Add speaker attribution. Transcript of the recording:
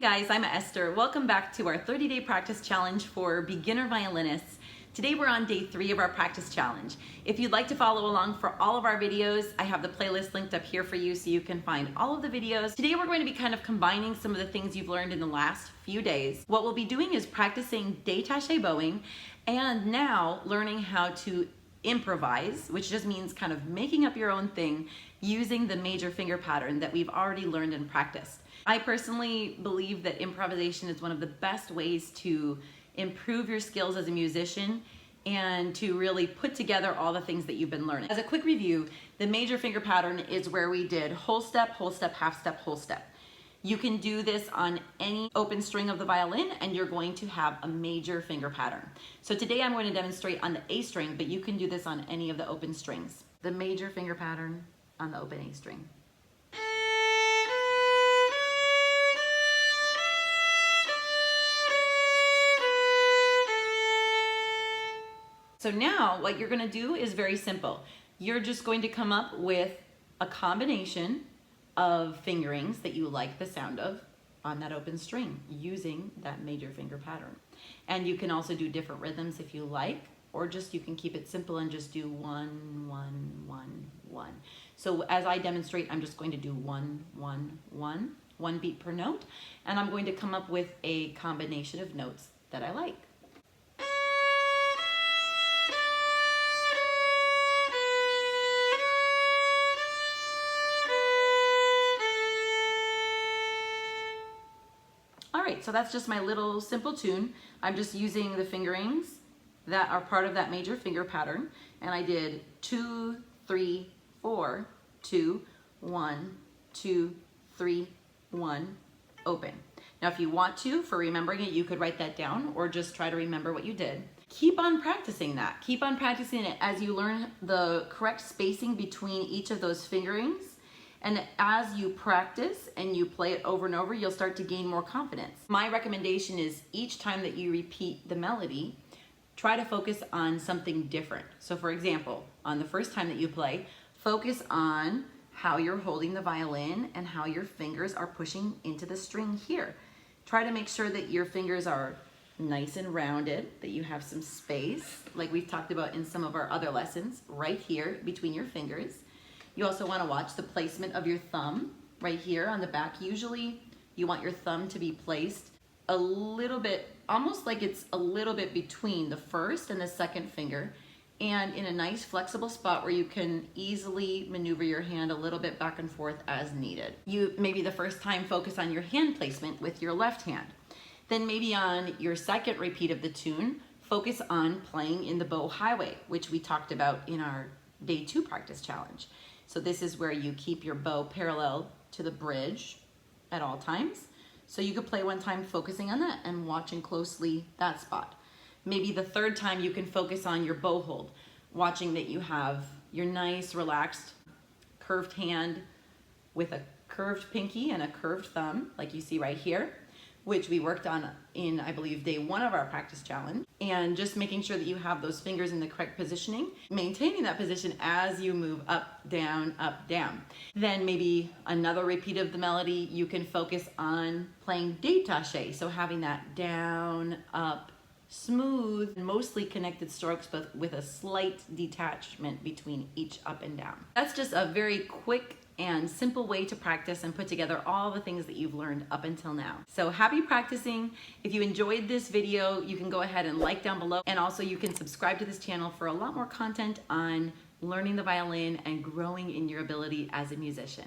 Speaker 1: Guys, I'm Esther. Welcome back to our 30-day practice challenge for beginner violinists. Today we're on day 3 of our practice challenge. If you'd like to follow along for all of our videos, I have the playlist linked up here for you so you can find all of the videos. Today we're going to be kind of combining some of the things you've learned in the last few days. What we'll be doing is practicing detache bowing and now learning how to improvise, which just means kind of making up your own thing using the major finger pattern that we've already learned and practiced. I personally believe that improvisation is one of the best ways to improve your skills as a musician and to really put together all the things that you've been learning. As a quick review, the major finger pattern is where we did whole step, half step, whole step. You can do this on any open string of the violin and you're going to have a major finger pattern. So today I'm going to demonstrate on the A string, but you can do this on any of the open strings. The major finger pattern on the open A string. So now what you're going to do is very simple. You're just going to come up with a combination of fingerings that you like the sound of on that open string using that major finger pattern. And you can also do different rhythms if you like, or just you can keep it simple and just do 1, 1, 1, 1. So as I demonstrate, I'm just going to do 1, 1, 1, 1 beat per note, and I'm going to come up with a combination of notes that I like. Alright, so that's just my little simple tune. I'm just using the fingerings that are part of that major finger pattern, and I did 2, 3, 4, 2, 1, 2, 3, 1, open. Now if you want to, for remembering it, you could write that down or just try to remember what you did. Keep on practicing that. Keep on practicing it as you learn the correct spacing between each of those fingerings. And as you practice and you play it over and over, you'll start to gain more confidence. My recommendation is each time that you repeat the melody, try to focus on something different. So for example, on the first time that you play, focus on how you're holding the violin and how your fingers are pushing into the string here. Try to make sure that your fingers are nice and rounded, that you have some space, like we've talked about in some of our other lessons, right here between your fingers. You also want to watch the placement of your thumb right here on the back. Usually you want your thumb to be placed a little bit, almost like it's a little bit between the first and the second finger, and in a nice flexible spot where you can easily maneuver your hand a little bit back and forth as needed. You maybe the first time focus on your hand placement with your left hand. Then maybe on your second repeat of the tune, focus on playing in the bow highway, which we talked about in our day 2 practice challenge. So this is where you keep your bow parallel to the bridge at all times. So you could play one time focusing on that and watching closely that spot. Maybe the third time you can focus on your bow hold, watching that you have your nice, relaxed, curved hand with a curved pinky and a curved thumb, like you see right here, which we worked on in, I believe, day 1 of our practice challenge. And just making sure that you have those fingers in the correct positioning, maintaining that position as you move up, down, up, down. Then maybe another repeat of the melody, you can focus on playing detache, so having that down, up, smooth, mostly connected strokes, but with a slight detachment between each up and down. That's just a very quick and simple way to practice and put together all the things that you've learned up until now. So happy practicing. If you enjoyed this video, you can go ahead and like down below, and also you can subscribe to this channel for a lot more content on learning the violin and growing in your ability as a musician.